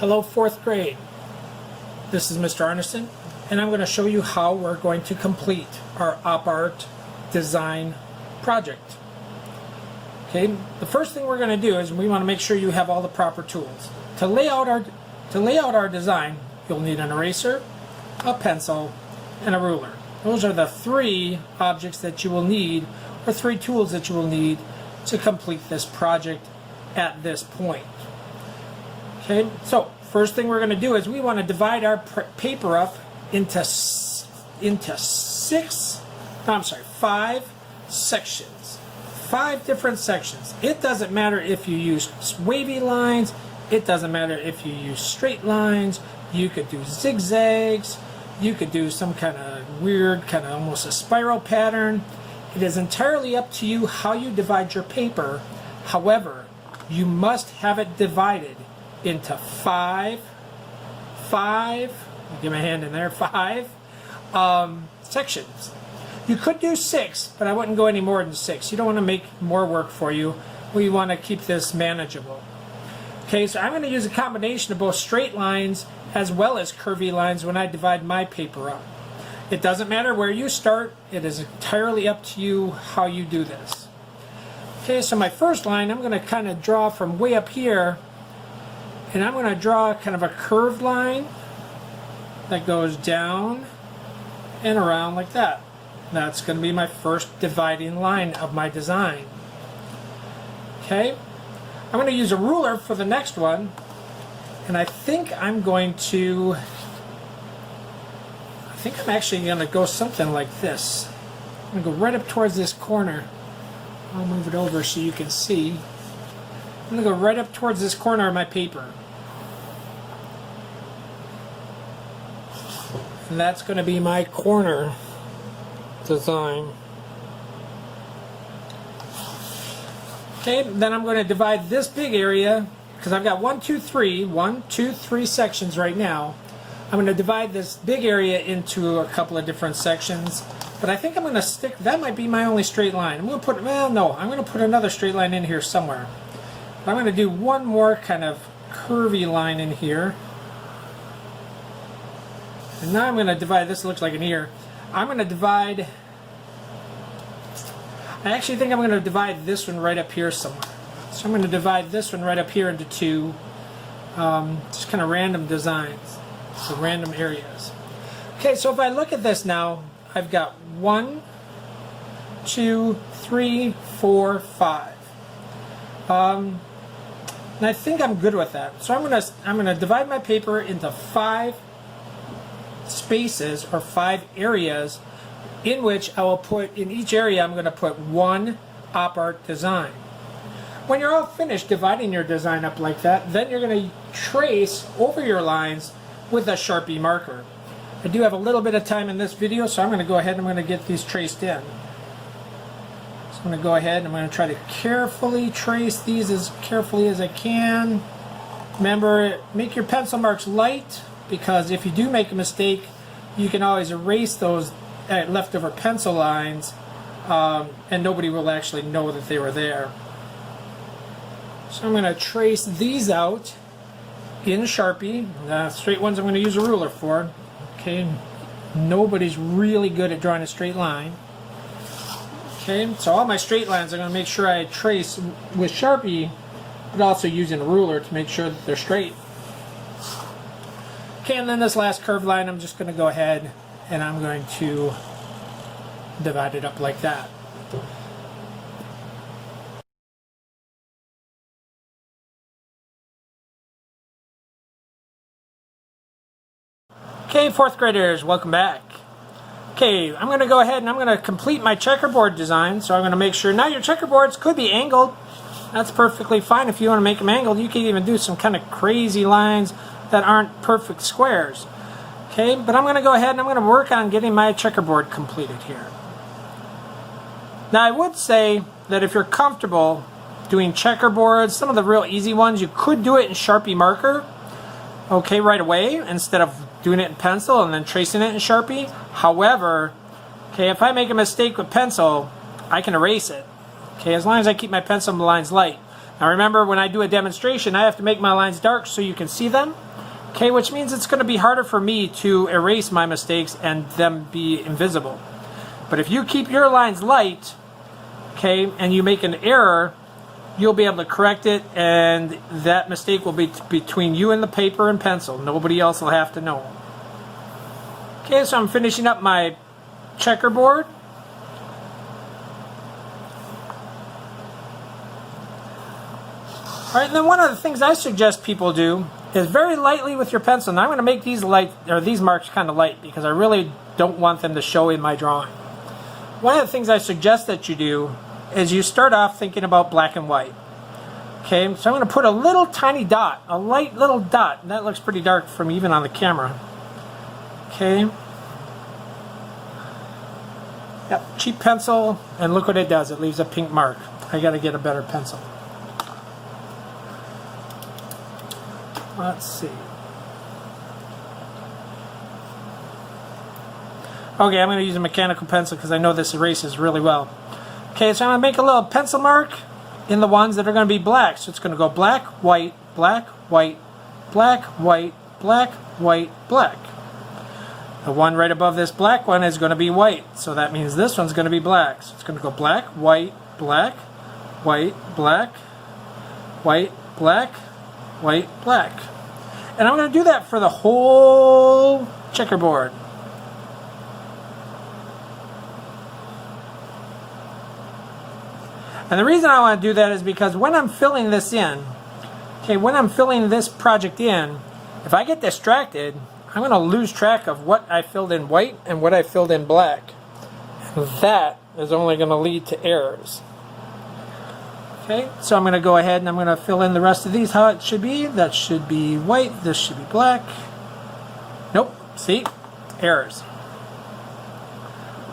Hello, fourth grade. This is Mr. Arneson, and I'm going to show you how we're going to complete our op art design project. Okay, the first thing we're going to do is we want to make sure you have all the proper tools. To lay out our design, you'll need an eraser, a pencil, and a ruler. Those are the three objects that you will need, or three tools that you will need to complete this project at this point. Okay, so first thing we're going to do is we want to divide our paper up into five sections. 5 different sections. It doesn't matter if you use wavy lines, it doesn't matter if you use straight lines, you could do zigzags, you could do some kind of weird, kind of almost a spiral pattern. It is entirely up to you how you divide your paper. However, you must have it divided into five, I'll get my hand in there, 5 sections. You could do 6, but I wouldn't go any more than 6. You don't want to make more work for you. We want to keep this manageable. Okay, so I'm going to use a combination of both straight lines as well as curvy lines when I divide my paper up. It doesn't matter where you start. It is entirely up to you how you do this. Okay, so my first line, I'm going to kind of draw from way up here, and I'm going to draw kind of a curved line that goes down and around like that. That's going to be my first dividing line of my design. Okay, I'm going to use a ruler for the next one, and I think I'm actually going to go something like this. I'm going to go right up towards this corner. I'll move it over so you can see. I'm going to go right up towards this corner of my paper. And that's going to be my corner design. Okay, then I'm going to divide this big area, because I've got 1, 2, 3 sections right now. I'm going to divide this big area into a couple of different sections, but I think I'm going to stick, that might be my only straight line. I'm going to put, well, no, I'm going to put another straight line in here somewhere. But I'm going to do one more kind of curvy line in here. And now I'm going to divide, this looks like an ear. I'm going to divide, I actually think I'm going to divide this one right up here somewhere. So I'm going to divide this one right up here into 2 just kind of random designs, so random areas. Okay, so if I look at this now, I've got 1, 2, 3, 4, 5. And I think I'm good with that. So I'm going to divide my paper into 5 spaces or 5 areas in which I will put, in each area I'm going to put 1 op art design. When you're all finished dividing your design up like that, then you're going to trace over your lines with a Sharpie marker. I do have a little bit of time in this video, so I'm going to go ahead and I'm going to get these traced in. So I'm going to go ahead and I'm going to try to carefully trace these as carefully as I can. Remember, make your pencil marks light, because if you do make a mistake, you can always erase those leftover pencil lines, and nobody will actually know that they were there. So I'm going to trace these out in Sharpie. The straight ones I'm going to use a ruler for. Okay, nobody's really good at drawing a straight line. Okay, so all my straight lines I'm going to make sure I trace with Sharpie, but also using a ruler to make sure that they're straight. Okay, and then this last curved line, I'm just going to go ahead and I'm going to divide it up like that. Okay, fourth graders, welcome back. Okay, I'm going to go ahead and I'm going to complete my checkerboard design. So I'm going to make sure, now your checkerboards could be angled. That's perfectly fine. If you want to make them angled, you can even do some kind of crazy lines that aren't perfect squares. Okay, but I'm going to go ahead and I'm going to work on getting my checkerboard completed here. Now I would say that if you're comfortable doing checkerboards, some of the real easy ones, you could do it in Sharpie marker, okay, right away, instead of doing it in pencil and then tracing it in Sharpie. However, okay, if I make a mistake with pencil, I can erase it. Okay, as long as I keep my pencil lines light. Now remember, when I do a demonstration, I have to make my lines dark so you can see them. Okay, which means it's going to be harder for me to erase my mistakes and them be invisible. But if you keep your lines light, okay, and you make an error, you'll be able to correct it, and that mistake will be between you and the paper and pencil. Nobody else will have to know. Okay, so I'm finishing up my checkerboard. All right, and then one of the things I suggest people do is very lightly with your pencil. And I'm going to make these these marks kind of light because I really don't want them to show in my drawing. One of the things I suggest that you do is you start off thinking about black and white. Okay, so I'm going to put a little tiny dot, a light little dot. And that looks pretty dark from even on the camera. Okay. Yep, cheap pencil, and look what it does. It leaves a pink mark. I got to get a better pencil. Let's see. Okay, I'm going to use a mechanical pencil because I know this erases really well. Okay, so I'm going to make a little pencil mark in the ones that are going to be black. So it's going to go black, white, black, white, black, white, black, white, black. The one right above this black one is going to be white. So that means this one's going to be black. So it's going to go black, white, black, white, black, white, black, white, black. And I'm going to do that for the whole checkerboard. And the reason I want to do that is because when I'm filling this in, okay, when I'm filling this project in, if I get distracted, I'm going to lose track of what I filled in white and what I filled in black. And that is only going to lead to errors. Okay, so I'm going to go ahead and I'm going to fill in the rest of these how it should be. That should be white. This should be black. Nope. See? Errors.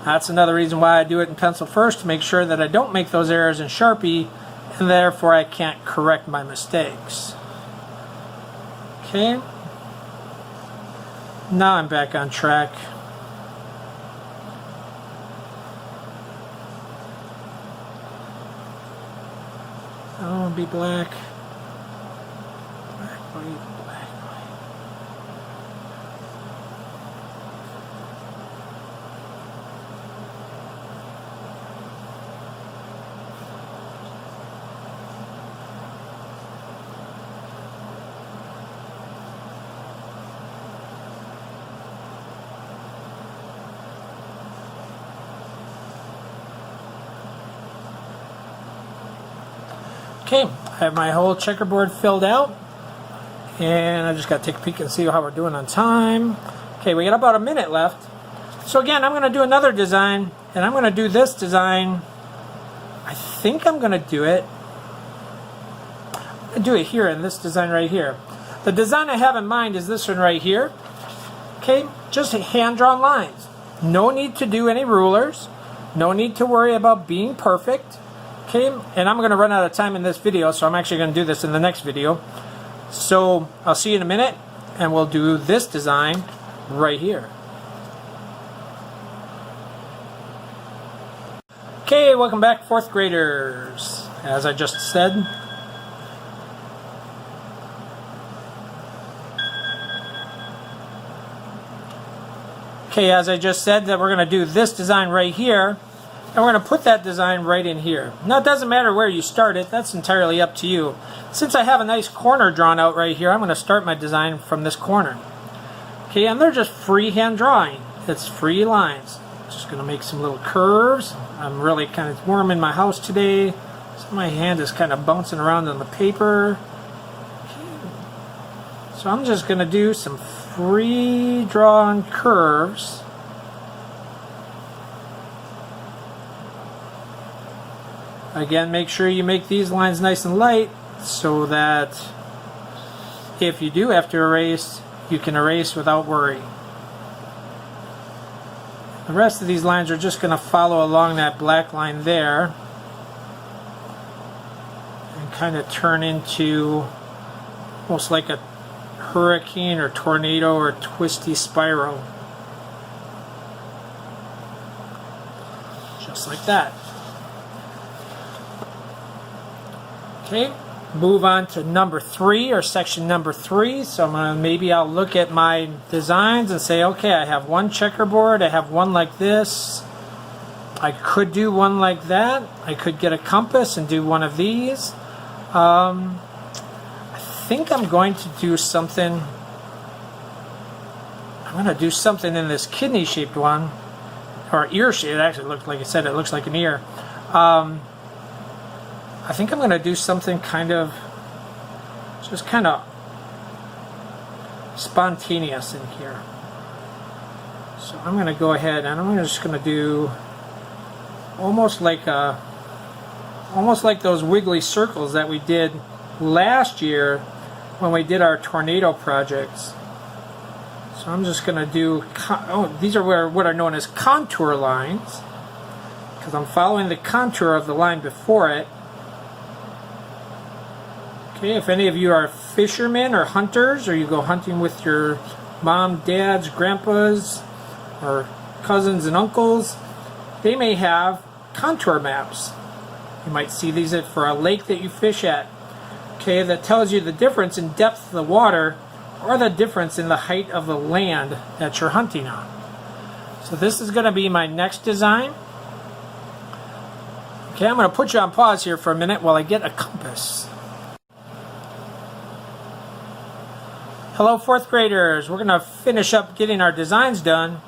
That's another reason why I do it in pencil first, to make sure that I don't make those errors in Sharpie, and therefore I can't correct my mistakes. Okay. Now I'm back on track. Oh, it'll be black. Black, white, black, white. Okay, I have my whole checkerboard filled out, and I just got to take a peek and see how we're doing on time. Okay, we got about a minute left. So again, I'm going to do another design, and I'm going to do this design. I think I'm going to do it. I'm going to do it here in this design right here. The design I have in mind is this one right here. Okay, just hand-drawn lines. No need to do any rulers. No need to worry about being perfect. Okay, and I'm going to run out of time in this video, so I'm actually going to do this in the next video. So I'll see you in a minute, and we'll do this design right here. Okay, welcome back, fourth graders. As I just said, that we're going to do this design right here. And we're going to put that design right in here. Now, it doesn't matter where you start it. That's entirely up to you. Since I have a nice corner drawn out right here, I'm going to start my design from this corner. Okay, and they're just freehand drawing. It's free lines. Just going to make some little curves. I'm really kind of warm in my house today, so my hand is kind of bouncing around on the paper. Okay. So I'm just going to do some free drawn curves. Again, make sure you make these lines nice and light so that if you do have to erase, you can erase without worry. The rest of these lines are just going to follow along that black line there and kind of turn into almost like a hurricane or tornado or twisty spiral. Just like that. Okay, move on to number 3 or section number 3. So maybe I'll look at my designs and say, okay, I have one checkerboard, I have one like this. I could do one like that. I could get a compass and do one of these. I think I'm going to do something. I'm going to do something in this kidney-shaped one, or ear-shaped. It actually looks, like I said, it looks like an ear. I think I'm going to do something just kind of spontaneous in here. So I'm going to go ahead and I'm just going to do almost like those wiggly circles that we did last year when we did our tornado projects. So I'm just going to do, these are what are known as contour lines, because I'm following the contour of the line before it. Okay, if any of you are fishermen or hunters, or you go hunting with your mom, dads, grandpas, or cousins and uncles, they may have contour maps. You might see these for a lake that you fish at. Okay, that tells you the difference in depth of the water or the difference in the height of the land that you're hunting on. So this is going to be my next design. Okay, I'm going to put you on pause here for a minute while I get a compass. Hello, 4th graders. We're going to finish up getting our designs done,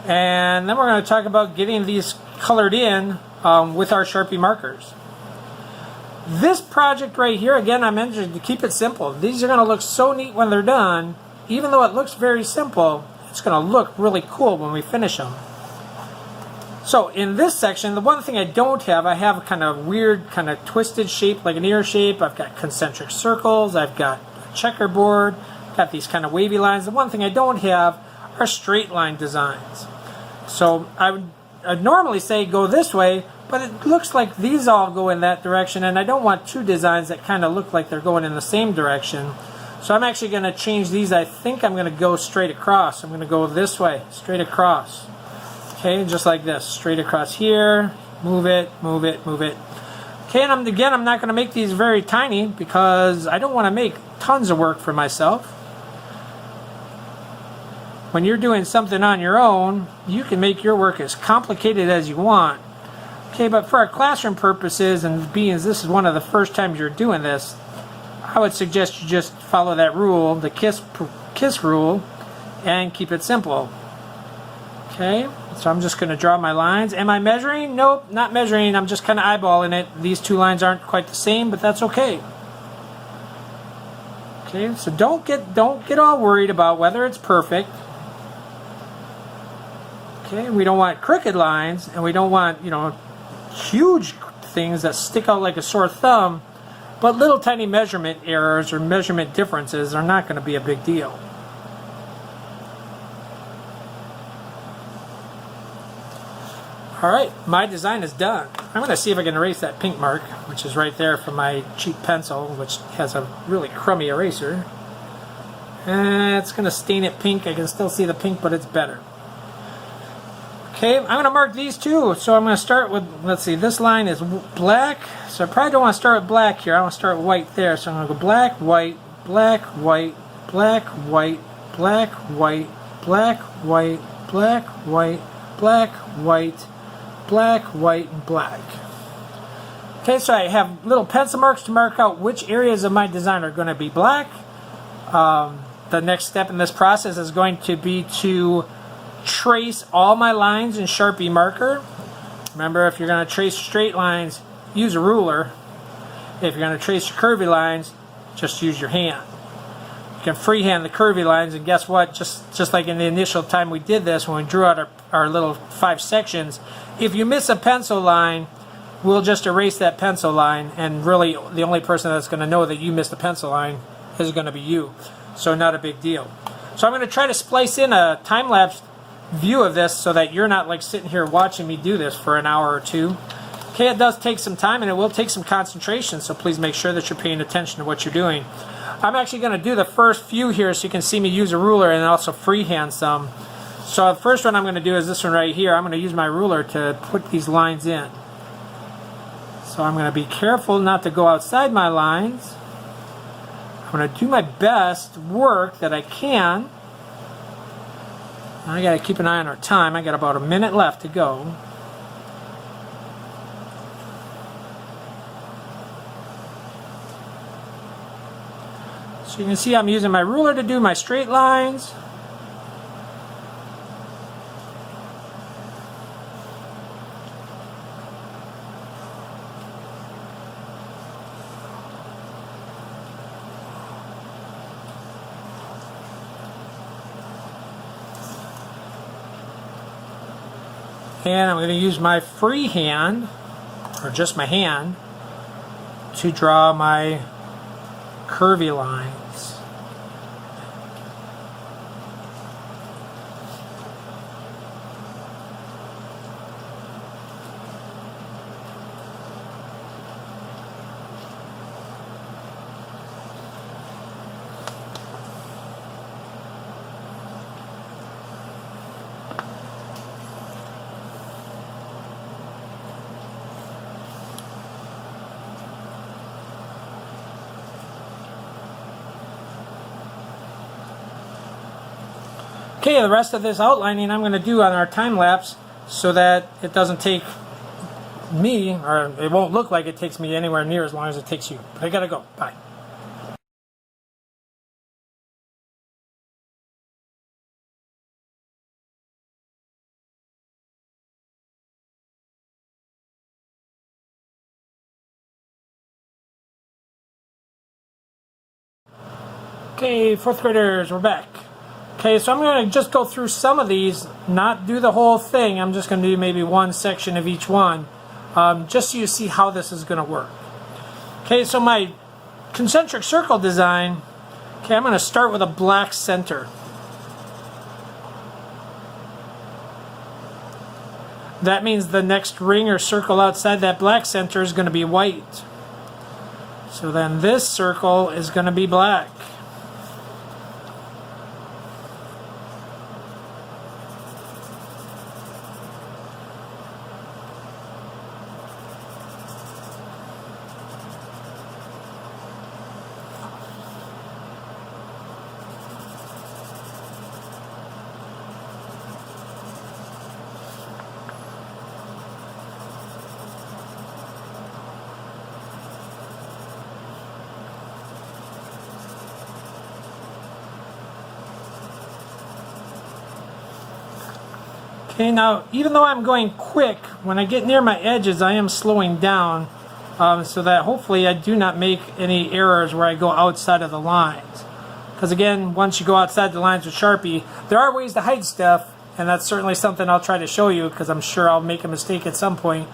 and then we're going to talk about getting these colored in with our Sharpie markers. This project right here, again, I mentioned to keep it simple. These are going to look so neat when they're done. Even though it looks very simple, it's going to look really cool when we finish them. So in this section, the one thing I don't have, I have a kind of weird, kind of twisted shape, like an ear shape. I've got concentric circles. I've got a checkerboard. Got these kind of wavy lines. The one thing I don't have are straight line designs. So I'd normally say go this way, but it looks like these all go in that direction, and I don't want two designs that kind of look like they're going in the same direction. So I'm actually going to change these. I think I'm going to go straight across. I'm going to go this way, straight across. Okay, just like this, straight across here. Move it, move it, move it. Okay, and again, I'm not going to make these very tiny because I don't want to make tons of work for myself. When you're doing something on your own, you can make your work as complicated as you want. Okay, but for our classroom purposes, and being as this is one of the first times you're doing this, I would suggest you just follow that rule, the KISS rule, and keep it simple. Okay, so I'm just going to draw my lines. Am I measuring? Nope, not measuring. I'm just kind of eyeballing it. These two lines aren't quite the same, but that's okay. Okay, so don't get all worried about whether it's perfect. Okay, we don't want crooked lines, and we don't want, huge things that stick out like a sore thumb, but little tiny measurement errors or measurement differences are not going to be a big deal. Alright, my design is done. I'm going to see if I can erase that pink mark, which is right there from my cheap pencil, which has a really crummy eraser. It's going to stain it pink. I can still see the pink, but it's better. Okay, I'm going to mark these two. So I'm going to start with, let's see, this line is black. So I probably don't want to start with black here. I want to start with white there. So I'm going to go black, white, black, white, black, white, black, white, black, white, black, white, black, white, black, white, and black. Okay, so I have little pencil marks to mark out which areas of my design are going to be black. The next step in this process is going to be to trace all my lines in Sharpie marker. Remember, if you're going to trace straight lines, use a ruler. If you're going to trace curvy lines, just use your hand. You can freehand the curvy lines, and guess what? Just like in the initial time we did this, when we drew out our little 5 sections, if you miss a pencil line, we'll just erase that pencil line, and really the only person that's going to know that you missed a pencil line is going to be you. So not a big deal. So I'm going to try to splice in a time-lapse view of this so that you're not like sitting here watching me do this for an hour or two. Okay, it does take some time and it will take some concentration, so please make sure that you're paying attention to what you're doing. I'm actually going to do the first few here so you can see me use a ruler and also freehand some. So the first one I'm going to do is this one right here. I'm going to use my ruler to put these lines in. So I'm going to be careful not to go outside my lines. going to do my best work that I can. I got to keep an eye on our time. I got about a minute left to go. So you can see I'm using my ruler to do my straight lines. And I'm going to use my free hand, or just my hand, to draw my curvy lines. Okay, the rest of this outlining I'm going to do on our time lapse so that it doesn't take me, or it won't look like it takes me anywhere near as long as it takes you. But I gotta go. Bye. Okay, fourth graders, we're back. Okay, so I'm going to just go through some of these, not do the whole thing. I'm just going to do maybe one section of each one, just so you see how this is going to work. Okay, so my concentric circle design, okay, I'm going to start with a black center. That means the next ring or circle outside that black center is going to be white. So then this circle is going to be black. Okay, now even though I'm going quick, when I get near my edges I am slowing down so that hopefully I do not make any errors where I go outside of the lines. Because again, once you go outside the lines with Sharpie, there are ways to hide stuff, and that's certainly something I'll try to show you because I'm sure I'll make a mistake at some point,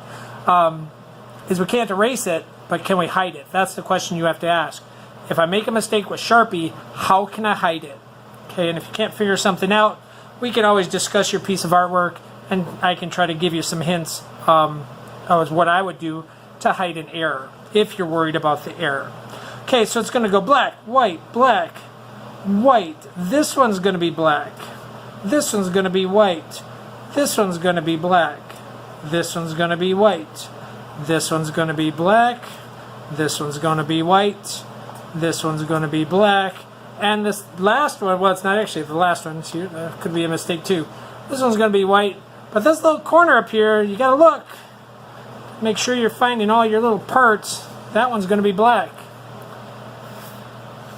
is we can't erase it, but can we hide it? That's the question you have to ask. If I make a mistake with Sharpie, how can I hide it? Okay, and if you can't figure something out, we can always discuss your piece of artwork, and I can try to give you some hints of what I would do to hide an error, if you're worried about the error. Okay, so it's going to go black, white, white. This one's going to be black. This one's going to be white. This one's going to be black. This one's going to be white. This one's going to be black. This one's going to be white. This one's going to be black. And this last one, well, it's not actually the last one. Here, could be a mistake too. This one's going to be white. But this little corner up here, you got to look. Make sure you're finding all your little parts. That one's going to be black.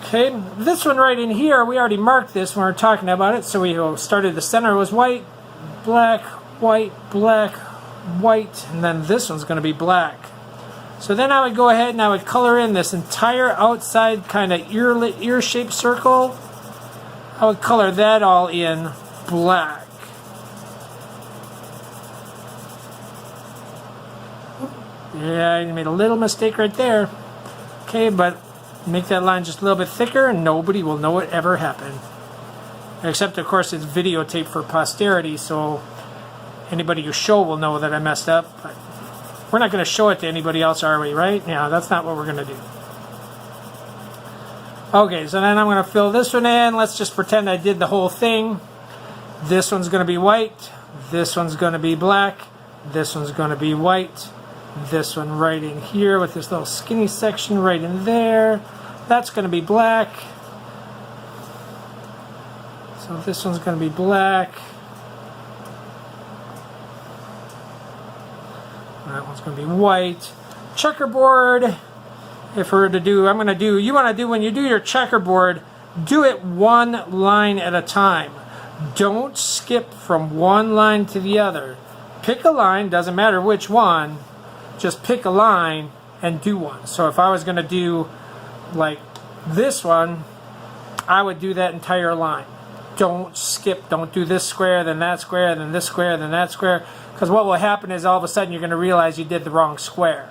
Okay, this one right in here, we already marked this when we were talking about it. So we started, the center was white, black, white, and then this one's going to be black. So then I would go ahead and I would color in this entire outside kind of ear-shaped circle. I would color that all in black. Yeah, you made a little mistake right there. Okay, but make that line just a little bit thicker and nobody will know it ever happened. Except, of course, it's videotaped for posterity, so anybody you show will know that I messed up. But we're not going to show it to anybody else, are we, right? Yeah, that's not what we're going to do. Okay, so then I'm going to fill this one in. Let's just pretend I did the whole thing. This one's going to be white. This one's going to be black. This one's going to be white. This one right in here with this little skinny section right in there. That's going to be black. So this one's going to be black. That one's going to be white. Checkerboard. If we were to do, you want to do, when you do your checkerboard, do it one line at a time. Don't skip from one line to the other. Pick a line, doesn't matter which one, just pick a line and do one. So if I was going to do like this one, I would do that entire line. Don't skip, don't do this square, then that square, then this square, then that square, because what will happen is all of a sudden you're going to realize you did the wrong square.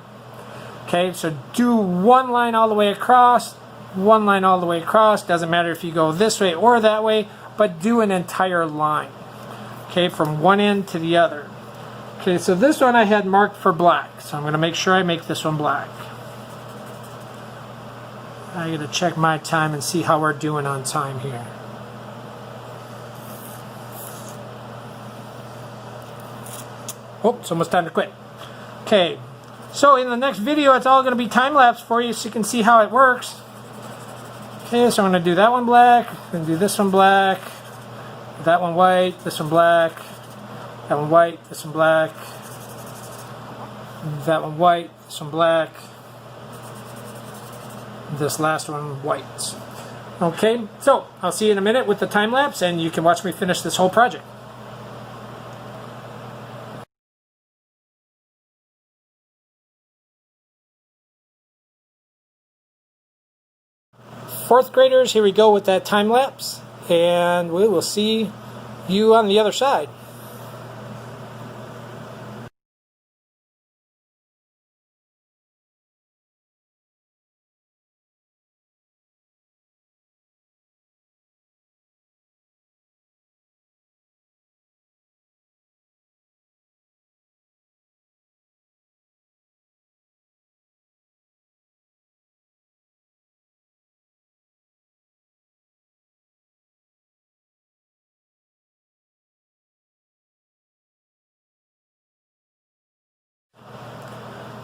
Okay, so do one line all the way across, one line all the way across, doesn't matter if you go this way or that way, but do an entire line, okay, from one end to the other. Okay, so this one I had marked for black, so I'm going to make sure I make this one black. I got to check my time and see how we're doing on time here. Oh, it's almost time to quit. Okay, so in the next video it's all going to be time-lapse for you so you can see how it works. Okay, so I'm going to do that one black, I'm going to do this one black, that one white, this one black, that one white, this one black, that one white, this one black, this last one white. Okay, so I'll see you in a minute with the time-lapse and you can watch me finish this whole project. Fourth graders, here we go with that time lapse, and we will see you on the other side.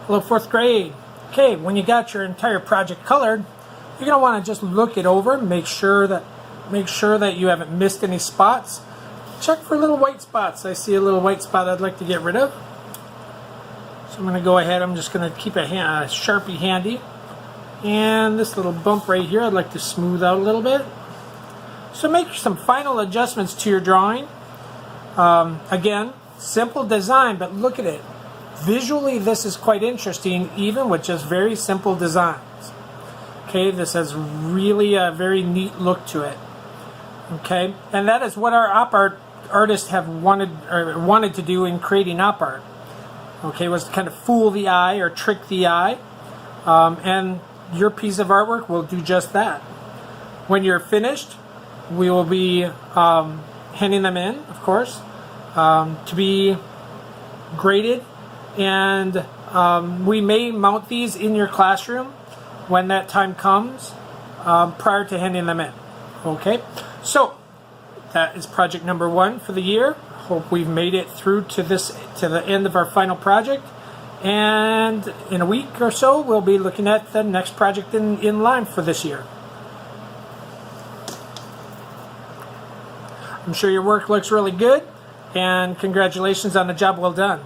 Hello, fourth grade. Okay, when you got your entire project colored, you're going to want to just look it over, make sure that you haven't missed any spots. Check for little white spots. I see a little white spot I'd like to get rid of. So I'm going to go ahead, I'm just going to keep a Sharpie handy. And this little bump right here I'd like to smooth out a little bit. So make some final adjustments to your drawing. Again, simple design, but look at it. Visually, this is quite interesting, even with just very simple designs. Okay, this has really a very neat look to it. Okay, and that is what our op art artists have wanted to do in creating op art. Okay, was to kind of fool the eye or trick the eye, and your piece of artwork will do just that. When you're finished, we will be handing them in, of course, to be graded. And we may mount these in your classroom when that time comes, prior to handing them in. Okay, so that is project number 1 for the year. Hope we've made it through to the end of our final project. And in a week or so, we'll be looking at the next project in line for this year. I'm sure your work looks really good, and congratulations on a job well done.